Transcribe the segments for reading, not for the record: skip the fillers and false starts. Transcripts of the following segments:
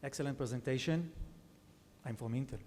Excellent presentation. I'm from Intel.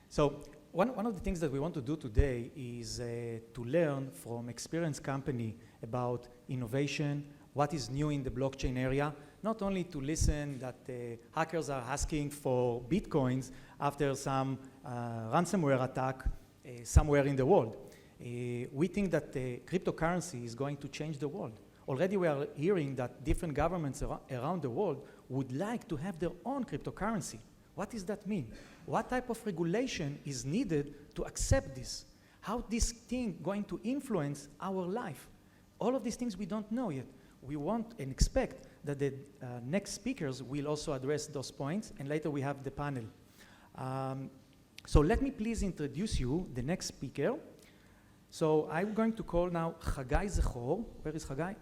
So one of the things that we want to do today is to learn from experienced company about innovation, what is new in the blockchain area, not only to listen that hackers are asking for bitcoins after some ransomware attack somewhere in the world. We think that cryptocurrency is going to change the world. Already we are hearing that different governments around the world would like to have their own cryptocurrency. What does that mean? What type of regulation is needed to accept this? How this thing going to influence our life? All of these things we don't know yet. We want and expect that the next speakers will also address those points, and later we have the panel. So let me please introduce you the next speaker. So I'm going to call now Hagai Zahor. Where is Hagai?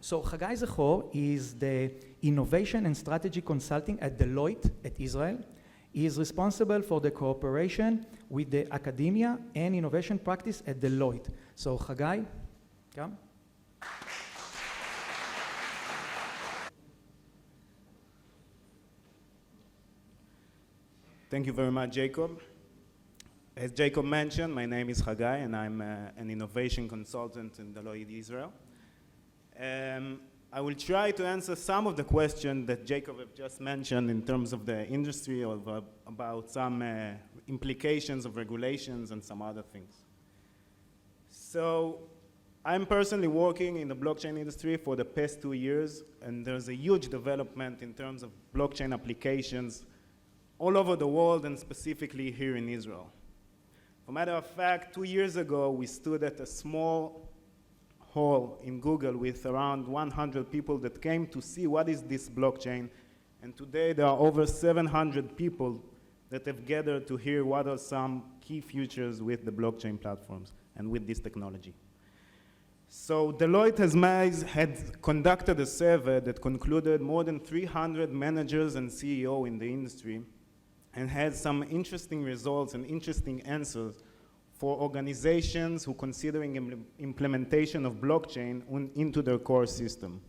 So Hagai Zahor is the Innovation and Strategy Consulting at Deloitte at Israel. He is responsible for the cooperation with the academia and innovation practice at Deloitte. So Hagai, come. Thank you very much, Jacob. As Jacob mentioned, my name is Hagai, and I'm an innovation consultant in Deloitte, Israel. I will try to answer some of the questions that Jacob have just mentioned in terms of the industry or about some implications of regulations and some other things. So I'm personally working in the blockchain industry for the past 2 years, and there's a huge development in terms of blockchain applications all over the world and specifically here in Israel. As a matter of fact, 2 years ago, we stood at a small hall in Google with around 100 people that came to see what is this blockchain. And today there are over 700 people that have gathered to hear what are some key features with the blockchain platforms and with this technology. So Deloitte had conducted a survey that concluded more than 300 managers and CEOs in the industry and had some interesting results and interesting answers for organizations who are considering implementation of blockchain into their core system.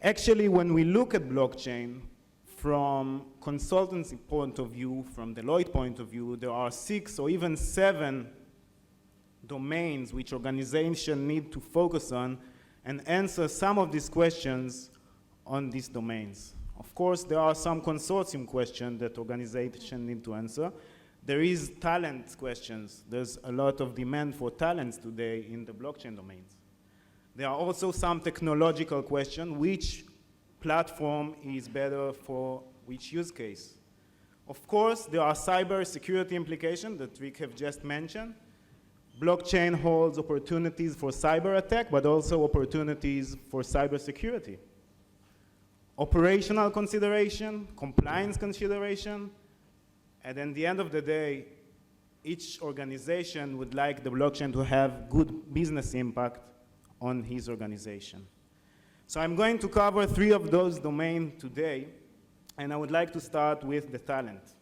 Actually, when we look at blockchain from consultancy point of view, from Deloitte point of view, there are 6 or even 7 domains which organizations need to focus on and answer some of these questions on these domains. Of course, there are some consortium questions that organizations need to answer. There is talent questions. There's a lot of demand for talents today in the blockchain domains. There are also some technological questions. Which platform is better for which use case? Of course, there are cybersecurity implications that Rick have just mentioned. Blockchain holds opportunities for cyber attack, but also opportunities for cybersecurity. Operational consideration, compliance consideration, and at the end of the day, each organization would like the blockchain to have good business impact on his organization. So I'm going to cover 3 of those domains today, and I would like to start with the talent.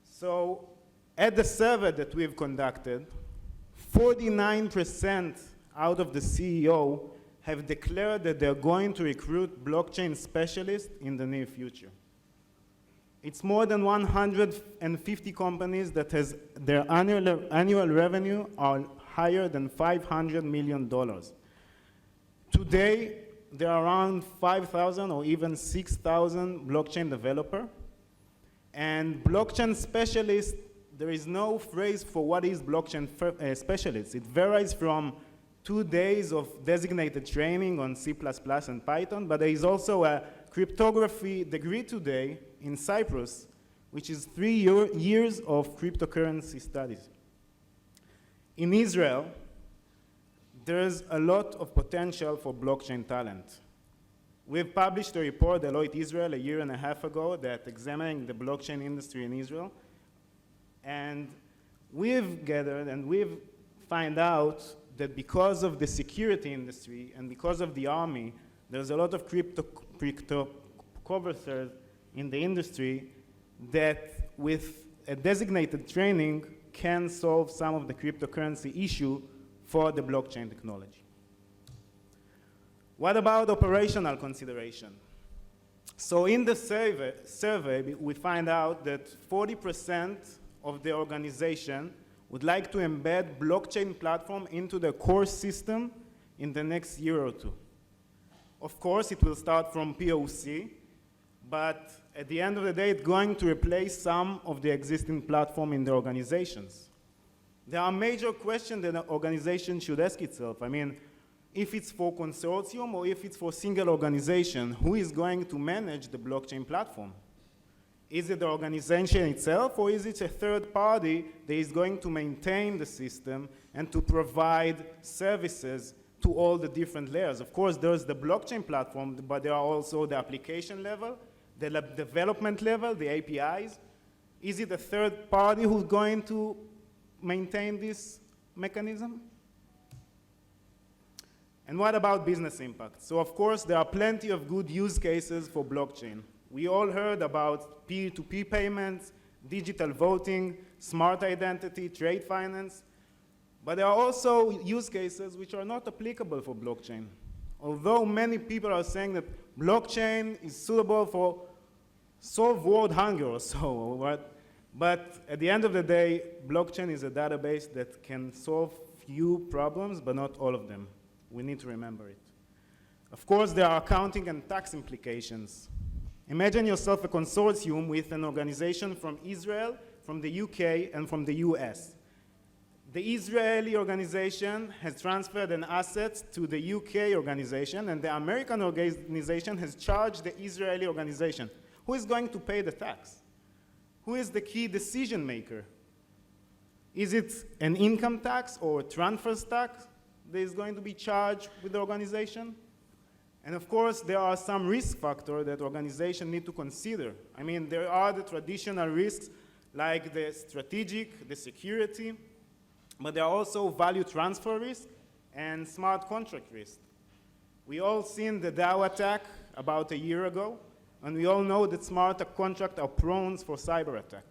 So at the survey that we've conducted, 49% out of the CEO have declared that they're going to recruit blockchain specialists in the near future. It's more than 150 companies that has their annual revenue are higher than $500 million. Today, there are around 5,000 or even 6,000 blockchain developers. And blockchain specialists, there is no phrase for what is blockchain specialist. It varies from 2 days of designated training on C++ and Python, but there is also a cryptography degree today in Cyprus, which is 3 years of cryptocurrency studies. In Israel, there's a lot of potential for blockchain talent. We've published a report, Deloitte Israel, 1.5 years ago that examining the blockchain industry in Israel. And we've gathered and we've found out that because of the security industry and because of the army, there's a lot of cryptographers in the industry that with a designated training can solve some of the cryptocurrency issue for the blockchain technology. What about operational consideration? So in the survey, we find out that 40% of the organization would like to embed blockchain platform into the core system in the next year or two. Of course, it will start from POC, but at the end of the day, it's going to replace some of the existing platform in the organizations. There are major questions that an organization should ask itself. I mean, if it's for consortium or if it's for single organization, who is going to manage the blockchain platform? Is it the organization itself, or is it a third party that is going to maintain the system and to provide services to all the different layers? Of course, there's the blockchain platform, but there are also the application level, the development level, the APIs. Is it a third party who's going to maintain this mechanism? And what about business impact? So of course, there are plenty of good use cases for blockchain. We all heard about peer-to-peer payments, digital voting, smart identity, trade finance, but there are also use cases which are not applicable for blockchain. Although many people are saying that blockchain is suitable for solve world hunger or so, but at the end of the day, blockchain is a database that can solve few problems, but not all of them. We need to remember it. Of course, there are accounting and tax implications. Imagine yourself a consortium with an organization from Israel, from the UK, and from the US. The Israeli organization has transferred an asset to the UK organization, and the American organization has charged the Israeli organization. Who is going to pay the tax? Who is the key decision maker? Is it an income tax or a transfers tax that is going to be charged with the organization? And of course, there are some risk factors that organizations need to consider. I mean, there are the traditional risks like the strategic, the security, but there are also value transfer risk and smart contract risk. We all seen the DAO attack about a year ago, and we all know that smart contracts are prone for cyber attack.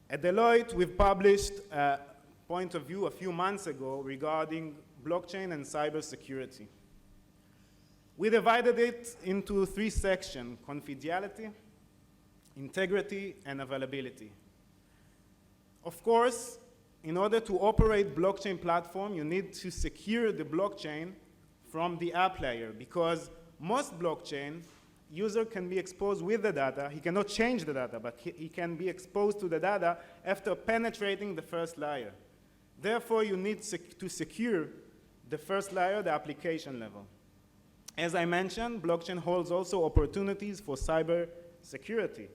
At Deloitte, we've published a point of view a few months ago regarding blockchain and cybersecurity. We divided it into three sections: confidentiality, integrity, and availability. Of course, in order to operate blockchain platform, you need to secure the blockchain from the app layer, because most blockchain, user can be exposed with the data. He cannot change the data, but he can be exposed to the data after penetrating the first layer. Therefore, you need to secure the first layer, the application level. As I mentioned, blockchain holds also opportunities for cyber security.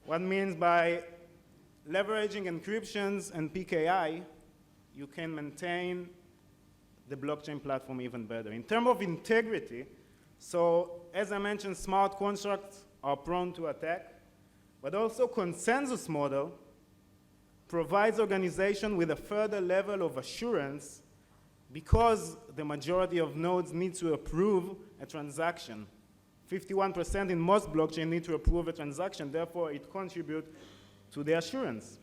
What means by leveraging encryptions and PKI, you can maintain the blockchain platform even better. In terms of integrity, so as I mentioned, smart contracts are prone to attack, but also consensus model provides organization with a further level of assurance because the majority of nodes need to approve a transaction. 51% in most blockchain need to approve a transaction, therefore it contributes to the assurance.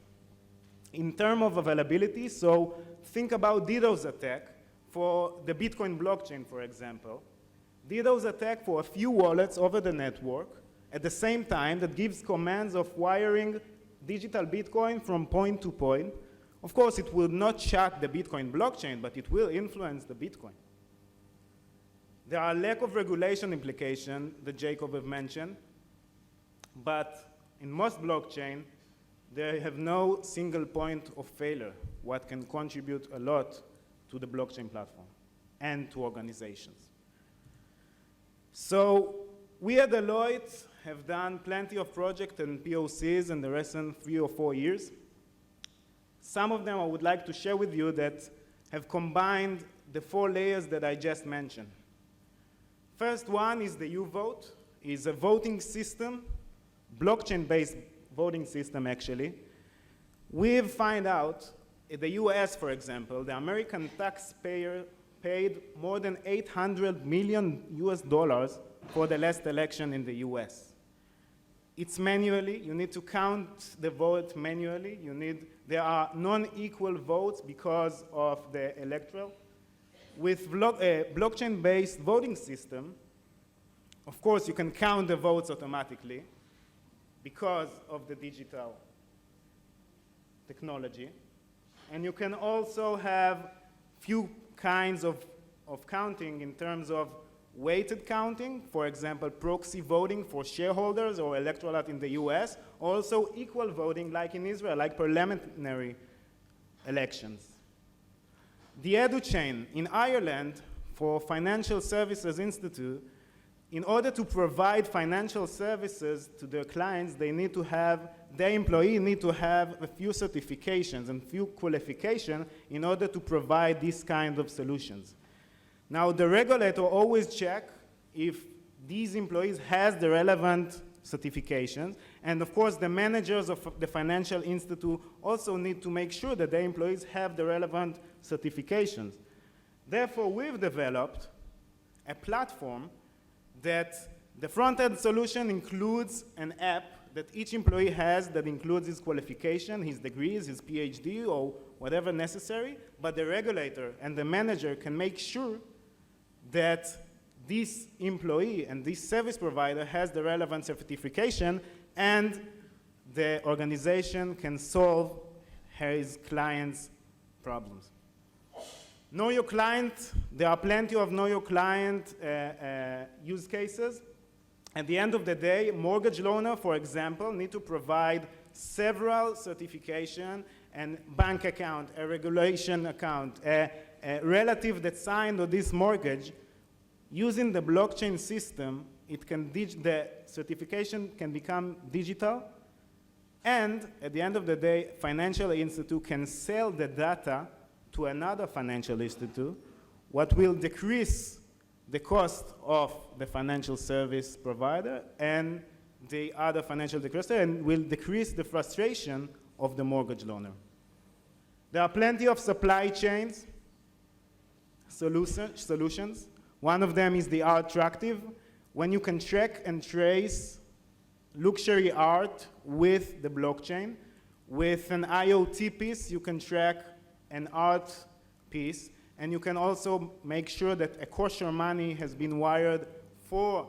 In terms of availability, so think about DDoS attack for the Bitcoin blockchain, for example. DDoS attack for a few wallets over the network at the same time that gives commands of wiring digital Bitcoin from point to point. Of course, it will not shut the Bitcoin blockchain, but it will influence the Bitcoin. There are lack of regulation implications that Jacob have mentioned, but in most blockchain, they have no single point of failure, what can contribute a lot to the blockchain platform and to organizations. So we at Deloitte have done plenty of projects and POCs in the recent 3 or 4 years. Some of them I would like to share with you that have combined the 4 layers that I just mentioned. First one is the U-Vote. It's a voting system, blockchain-based voting system actually. We've found out in the US, for example, the American taxpayer paid more than $800 million for the last election in the US. It's manually, you need to count the vote manually. There are non-equal votes because of the electoral with blockchain-based voting system, of course, you can count the votes automatically because of the digital technology. And you can also have few kinds of counting in terms of weighted counting, for example, proxy voting for shareholders or electorate in the US, also equal voting like in Israel, like parliamentary elections. The EduChain in Ireland for Financial Services Institute, in order to provide financial services to their clients, their employee need to have a few certifications and few qualifications in order to provide these kind of solutions. Now, the regulator always check if these employees has the relevant certifications, and of course, the managers of the financial institute also need to make sure that their employees have the relevant certifications. Therefore, we've developed a platform that the front-end solution includes an app that each employee has that includes his qualification, his degrees, his PhD, or whatever necessary, but the regulator and the manager can make sure that this employee and this service provider has the relevant certification, and the organization can solve his client's problems. Know your client, there are plenty of know your client use cases. At the end of the day, mortgage loaner, for example, need to provide several certification and bank account, a regulation account, a relative that signed on this mortgage. Using the blockchain system, the certification can become digital, and at the end of the day, financial institute can sell the data to another financial institute, what will decrease the cost of the financial service provider and the other financial degressor, and will decrease the frustration of the mortgage loaner. There are plenty of supply chains solutions. One of them is the art tractive, when you can track and trace luxury art with the blockchain. With an IoT piece, you can track an art piece, and you can also make sure that a kosher money has been wired for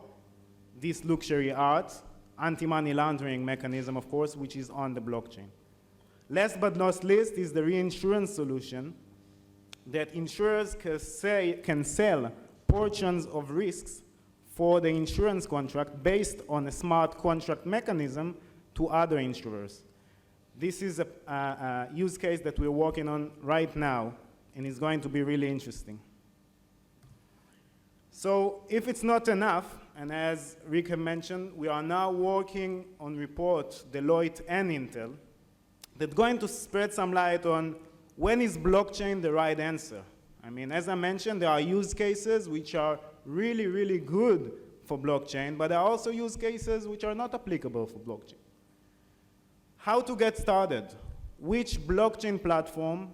this luxury art, anti-money laundering mechanism, of course, which is on the blockchain. Last but not least is the reinsurance solution that insurers can sell portions of risks for the insurance contract based on a smart contract mechanism to other insurers. This is a use case that we're working on right now, and it's going to be really interesting. So if it's not enough, and as Rick had mentioned, we are now working on reports, Deloitte and Intel, that's going to spread some light on when is blockchain the right answer. I mean, as I mentioned, there are use cases which are really, really good for blockchain, but there are also use cases which are not applicable for blockchain. How to get started? Which blockchain platform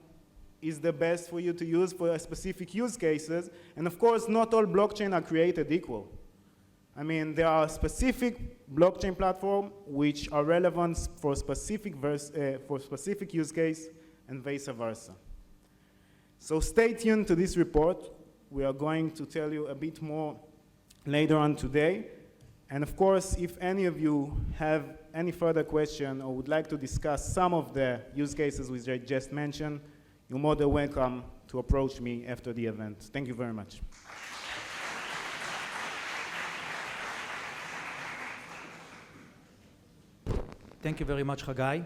is the best for you to use for specific use cases? And of course, not all blockchain are created equal. I mean, there are specific blockchain platforms which are relevant for specific use case and vice versa. So stay tuned to this report. We are going to tell you a bit more later on today. And of course, if any of you have any further question or would like to discuss some of the use cases which I just mentioned, you're more than welcome to approach me after the event. Thank you very much. Thank you very much, Hagai.